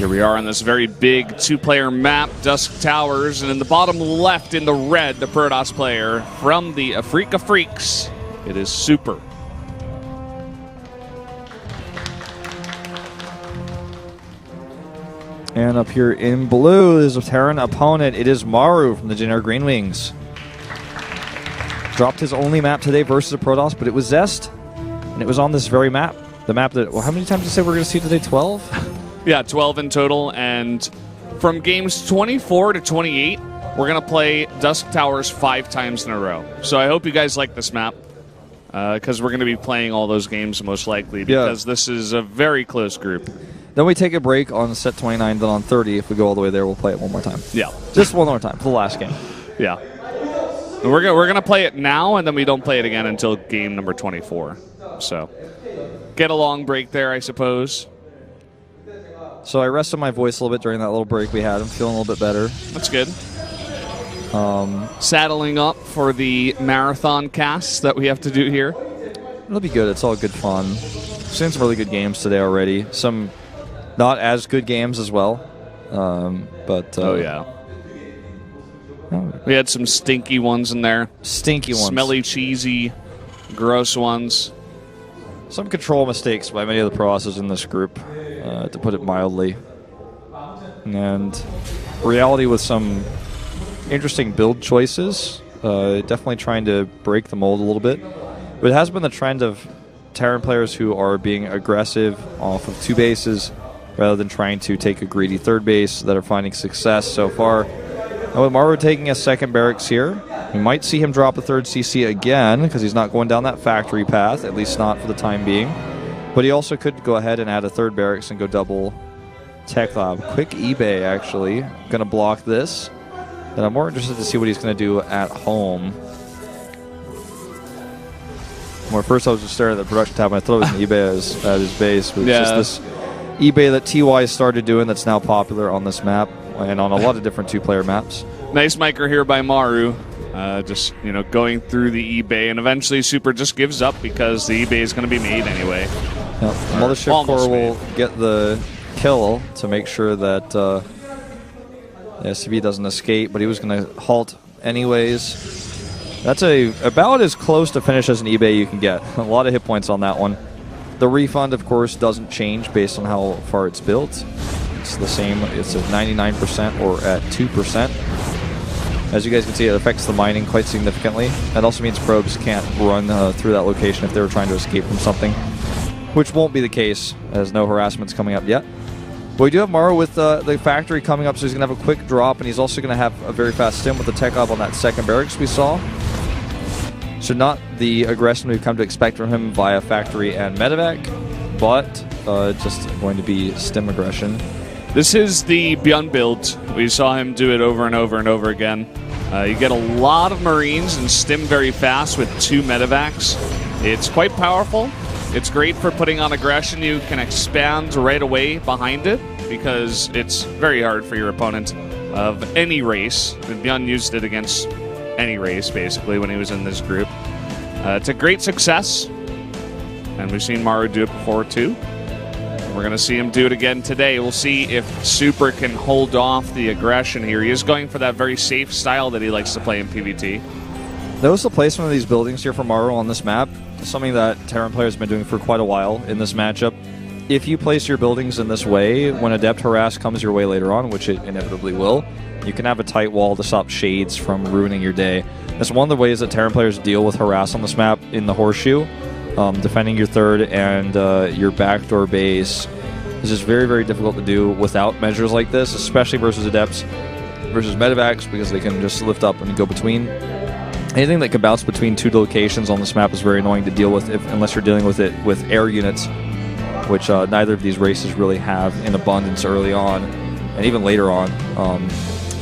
Here we are on this very big two-player map, Dusk Towers, and in the bottom left in the red, the Protoss player from the Afrika Freaks, it is Super. And up here in blue is a Terran opponent. It is Maru from the generic Green Wings. Dropped his only map today versus a Protoss, but it was Zest, and it was on this very map. The map that, well, how many times did you say we're going to see today? 12? Yeah, 12 in total, and from games 24 to 28, we're going to play Dusk Towers 5 times in a row. So I hope you guys like this map, because we're going to be playing all those games most likely, because this is a very close group. Then we take a break on set 29, then on 30, if we go all the way there, we'll play it one more time. Yeah. Just one more time for the last game. Yeah. And we're going to play it now, and then we don't play it again until game number 24. So get a long break there, I suppose. So I rested my voice a little bit during that little break we had. I'm feeling a little bit better. That's good. Saddling up for the marathon casts that we have to do here. It'll be good. It's all good fun. We've seen some really good games today already. Some not as good games as well. Oh, yeah. We had some stinky ones in there. Stinky ones. Smelly, cheesy, gross ones. Some control mistakes by many of the Protosses in this group, to put it mildly. And reality with some interesting build choices. Definitely trying to break the mold a little bit. But it has been the trend of Terran players who are being aggressive off of 2 bases rather than trying to take a greedy 3rd base that are finding success so far. And with Maru taking a 2nd barracks here, we might see him drop a 3rd CC again because he's not going down that factory path, at least not for the time being. But he also could go ahead and add a 3rd barracks and go double Tech Lab. Quick eBay, actually. Going to block this. And I'm more interested to see what he's going to do at home. Well, first I was just staring at the production tab, and I thought it was an eBay at his base. But it's just this eBay that TY started doing that's now popular on this map and on a lot of different 2-player maps. Nice micro here by Maru. Just, going through the eBay, and eventually Super just gives up because the eBay is going to be made anyway. Yep. Mothership Core will get the kill to make sure that the SCV doesn't escape, but he was going to halt anyways. That's about as close to finish as an eBay you can get. A lot of hit points on that one. The refund, of course, doesn't change based on how far it's built. It's the same. It's at 99% or at 2%. As you guys can see, it affects the mining quite significantly. That also means probes can't run through that location if they were trying to escape from something, which won't be the case, as no harassment's coming up yet. But we do have Maru with the factory coming up, so he's going to have a quick drop, and he's also going to have a very fast stim with the tech up on that 2nd barracks we saw. So not the aggression we've come to expect from him via factory and medevac, but just going to be stim aggression. This is the Beyond build. We saw him do it over and over and over again. You get a lot of Marines and stim very fast with 2 medevacs. It's quite powerful. It's great for putting on aggression. You can expand right away behind it because it's very hard for your opponent of any race. Beyond used it against any race, basically, when he was in this group. It's a great success, and we've seen Maru do it before, too. We're going to see him do it again today. We'll see if Super can hold off the aggression here. He is going for that very safe style that he likes to play in PvT. Notice the placement of these buildings here for Maru on this map. Something that Terran players have been doing for quite a while in this matchup. If you place your buildings in this way, when Adept Harass comes your way later on, which it inevitably will, you can have a tight wall to stop shades from ruining your day. That's one of the ways that Terran players deal with Harass on this map in the Horseshoe. Defending your 3rd and your backdoor base. This is very, very difficult to do without measures like this, especially versus Adepts versus Medevacs, because they can just lift up and go between. Anything that can bounce between 2 locations on this map is very annoying to deal with unless you're dealing with it with air units, which neither of these races really have in abundance early on, and even later on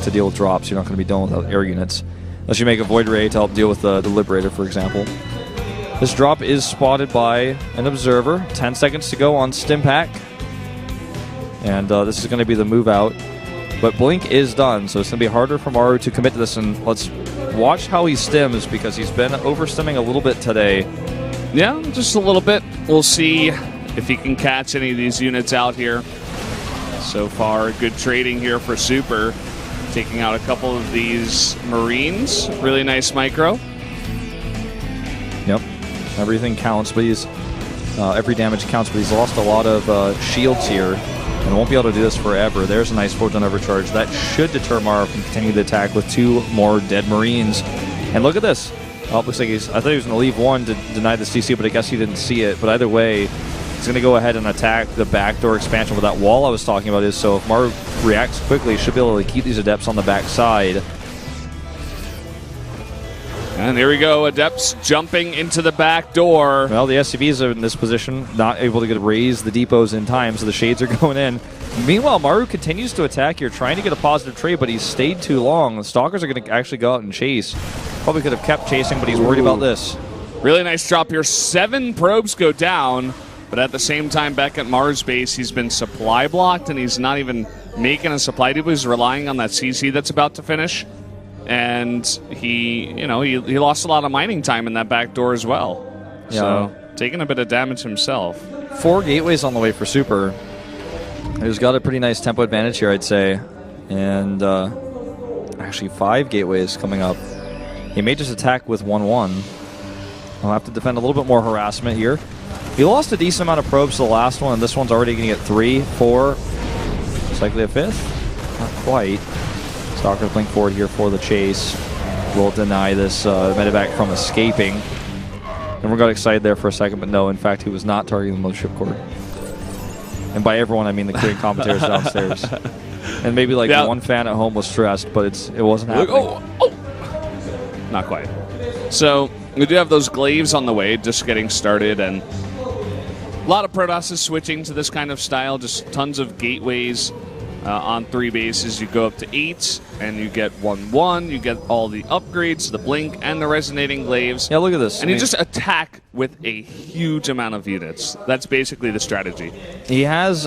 to deal with drops. You're not going to be dealing with air units unless you make a Void Ray to help deal with the Liberator, for example. This drop is spotted by an observer. 10 seconds to go on Stimpack. And this is going to be the move out. But Blink is done, so it's going to be harder for Maru to commit to this. And let's watch how he stims, because he's been overstimming a little bit today. Yeah, just a little bit. We'll see if he can catch any of these units out here. So far, good trading here for Super. Taking out a couple of these Marines. Really nice micro. Yep. Everything counts, but he's every damage counts, but he's lost a lot of shields here and won't be able to do this forever. There's a nice Photon Overcharge. That should deter Maru from continuing the attack with 2 more dead Marines. And look at this. Oh, looks like I thought he was going to leave 1 to deny the CC, but I guess he didn't see it. But either way, he's going to go ahead and attack the backdoor expansion with that wall I was talking about. So if Maru reacts quickly, he should be able to keep these Adepts on the backside. And here we go, Adepts jumping into the back door. Well, the SCVs are in this position, not able to raise the depots in time, so the Shades are going in. Meanwhile, Maru continues to attack here, trying to get a positive trade, but he's stayed too long. The Stalkers are going to actually go out and chase. Probably could have kept chasing, but he's worried about this. Really nice drop here. 7 probes go down, but at the same time, back at Maru's base, he's been supply blocked, and he's not even making a supply depot. He's relying on that CC that's about to finish. And he lost a lot of mining time in that back door as well. Yeah. So taking a bit of damage himself. 4 gateways on the way for Super. He's got a pretty nice tempo advantage here, I'd say. And actually 5 gateways coming up. He may just attack with 1-1. He'll have to defend a little bit more harassment here. He lost a decent amount of probes to the last one, and this one's already going to get 3, 4, most likely a 5th. Not quite. Stalker blink forward here for the chase. Will deny this medevac from escaping. Everyone got excited there for a second, but no, in fact, he was not targeting the mothership core. And by everyone, I mean the Korean commentators downstairs. And maybe like one fan at home was stressed, but it wasn't happening. Not quite. So we do have those glaives on the way, just getting started, and a lot of Protoss is switching to this kind of style, just tons of gateways. On 3 bases, you go up to 8, and you get 1-1. You get all the upgrades, the blink, and the resonating glaives. Yeah, look at this. And you just attack with a huge amount of units. That's basically the strategy. He has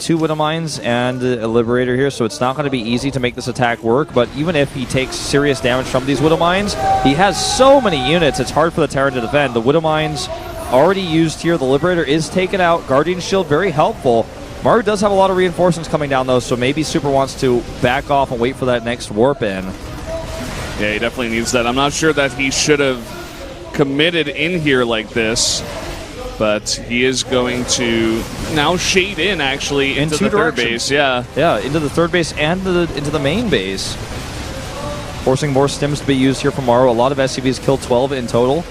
2 Widow Mines and a Liberator here, so it's not going to be easy to make this attack work. But even if he takes serious damage from these Widow Mines, he has so many units, it's hard for the Terran to defend. The Widow Mines already used here. The Liberator is taken out. Guardian Shield, very helpful. Maru does have a lot of reinforcements coming down, though, so maybe Super wants to back off and wait for that next warp in. Yeah, he definitely needs that. I'm not sure that he should have committed in here like this, but he is going to now shade in, actually, into the third base. Yeah, into the third base and into the main base. Forcing more stims to be used here from Maru. A lot of SCVs killed 12 in total.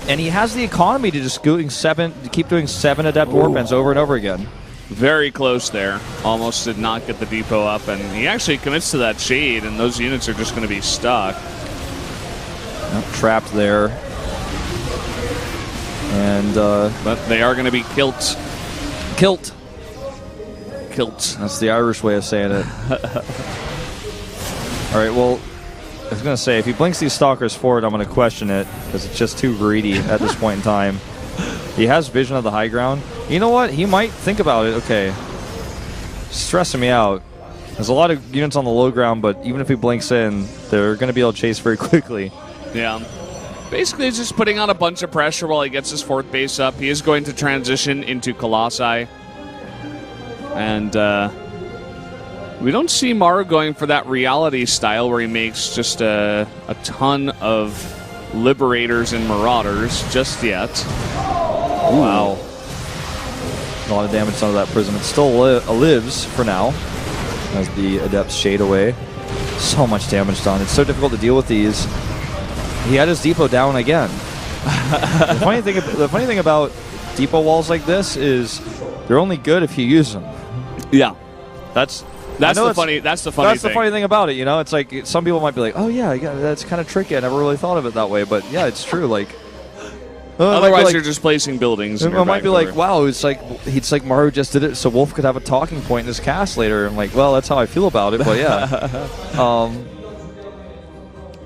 And he has the economy to just keep doing 7 Adept warp ends over and over again. Very close there. Almost did not get the depot up, and he actually commits to that shade, and those units are just going to be stuck. Trapped there. And but they are going to be kilt. Kilt. That's the Irish way of saying it. All right, well, I was going to say, if he blinks these Stalkers forward, I'm going to question it, because it's just too greedy at this point in time. He has vision of the high ground. You know what? He might think about it. Okay. Stressing me out. There's a lot of units on the low ground, but even if he blinks in, they're going to be able to chase very quickly. Yeah. Basically, he's just putting on a bunch of pressure while he gets his 4th base up. He is going to transition into Colossi. And we don't see Maru going for that reality style where he makes just a ton of Liberators and Marauders just yet. Ooh. Wow. A lot of damage done to that prism. It still lives for now as the Adepts shade away. So much damage done. It's so difficult to deal with these. He had his depot down again. The funny thing about depot walls like this is they're only good if you use them. Yeah. That's the funny thing about it, you know? It's like some people might be like, "Oh yeah, that's kind of tricky. I never really thought of it that way." But yeah, it's true. Like otherwise, you're just placing buildings. It might be like, wow, it's like Maru just did it so Wolf could have a talking point in his cast later. I'm like, well, that's how I feel about it, but yeah.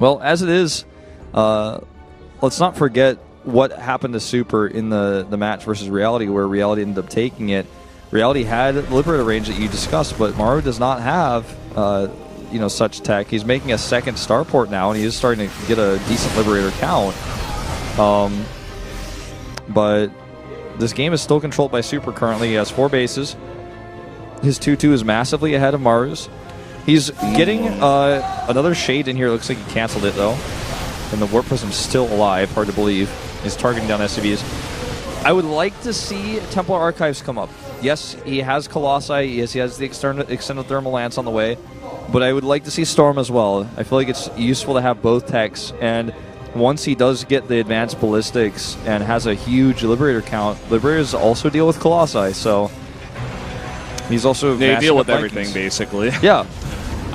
Well, as it is, let's not forget what happened to Super in the match versus Reality, where Reality ended up taking it. Reality had Liberator range that you discussed, but Maru does not have such tech. He's making a 2nd starport now, and he is starting to get a decent Liberator count. But this game is still controlled by Super currently. He has 4 bases. His 2-2 is massively ahead of Maru's. He's getting another shade in here. Looks like he canceled it, though. And the Warp Prism's still alive. Hard to believe. He's targeting down SCVs. I would like to see Templar Archives come up. Yes, he has Colossi. Yes, he has the extended Thermal Lance on the way. But I would like to see Storm as well. I feel like it's useful to have both techs. And once he does get the advanced ballistics and has a huge Liberator count, Liberators also deal with Colossi, so he's also they deal with Vikings. everything, basically. Yeah.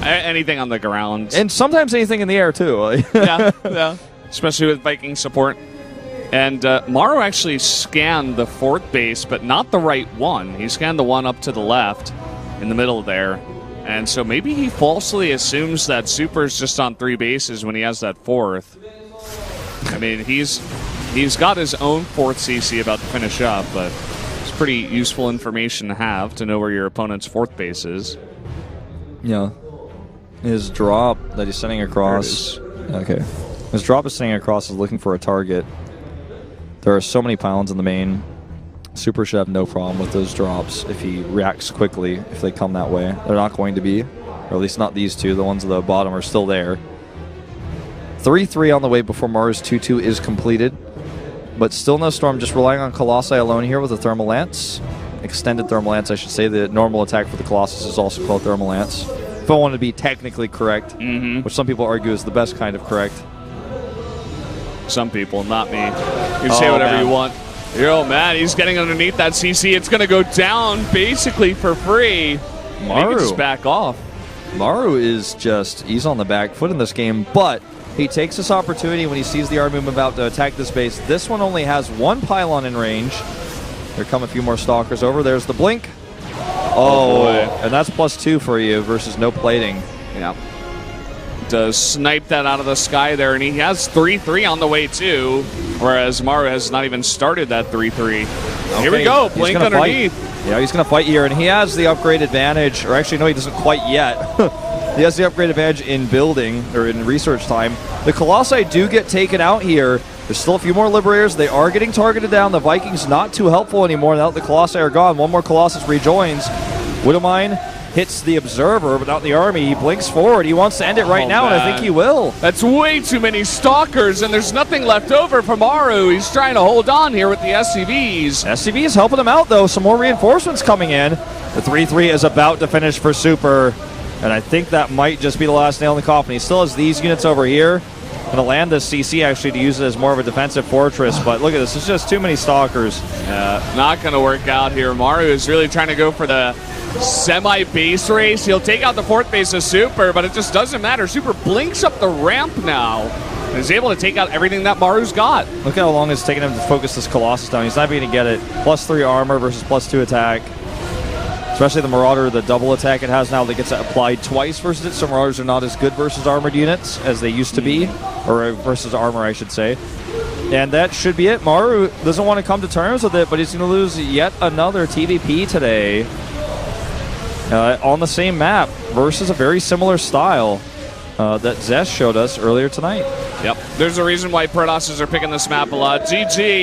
Anything on the ground. And sometimes anything in the air, too. yeah. Especially with Viking support. And Maru actually scanned the 4th base, but not the right one. He scanned the one up to the left in the middle there. And so maybe he falsely assumes that Super's just on 3 bases when he has that 4th. I mean, he's got his own 4th CC about to finish up, but it's pretty useful information to have to know where your opponent's 4th base is. Yeah. His drop that he's sending across. Okay. His drop is sending across is looking for a target. There are so many pylons in the main. Super should have no problem with those drops if he reacts quickly, if they come that way. They're not going to be, or at least not these two. The ones at the bottom are still there. 3-3 on the way before Maru's 2-2 is completed. But still no Storm, just relying on Colossi alone here with a Thermal Lance. Extended Thermal Lance, I should say. The normal attack for the Colossus is also called Thermal Lance. If I want to be technically correct, which some people argue is the best kind of correct. Some people, not me. You can say whatever you want. Yo, man, he's getting underneath that CC. It's going to go down basically for free. Maru. Just back off. Maru is just, he's on the back foot in this game, but he takes this opportunity when he sees the army about to attack this base. This one only has 1 pylon in range. There come a few more Stalkers over. There's the blink. Oh, and that's +2 for you versus no plating. Yeah. Does snipe that out of the sky there, and he has 3-3 on the way too, whereas Maru has not even started that 3-3. Okay. Here we go, blink underneath. Fight. Yeah, he's going to fight here, and he has the upgrade advantage, or actually, no, he doesn't quite yet. He has the upgrade advantage in building, or in research time. The Colossi do get taken out here. There's still a few more Liberators. They are getting targeted down. The Vikings not too helpful anymore now that the Colossi are gone. One more Colossus rejoins. Widowmine hits the Observer, but not the army. He blinks forward. He wants to end it right now, and I think he will. That's way too many Stalkers, and there's nothing left over for Maru. He's trying to hold on here with the SCVs. SCV is helping him out, though. Some more reinforcements coming in. The 3-3 is about to finish for Super, and I think that might just be the last nail in the coffin. He still has these units over here. Going to land this CC, actually, to use it as more of a defensive fortress, but look at this. It's just too many Stalkers. Not going to work out here. Maru is really trying to go for the semi-base race. He'll take out the 4th base of Super, but it just doesn't matter. Super blinks up the ramp now and is able to take out everything that Maru's got. Look how long it's taken him to focus this Colossus down. He's not going to get it. +3 armor versus +2 attack. Especially the Marauder, the double attack it has now that gets applied twice versus it. So Marauders are not as good versus armored units as they used to be, or versus armor, I should say. And that should be it. Maru doesn't want to come to terms with it, but he's going to lose yet another TVP today. On the same map versus a very similar style that Zesh showed us earlier tonight. Yep. There's a reason why Protosses are picking this map a lot. GG.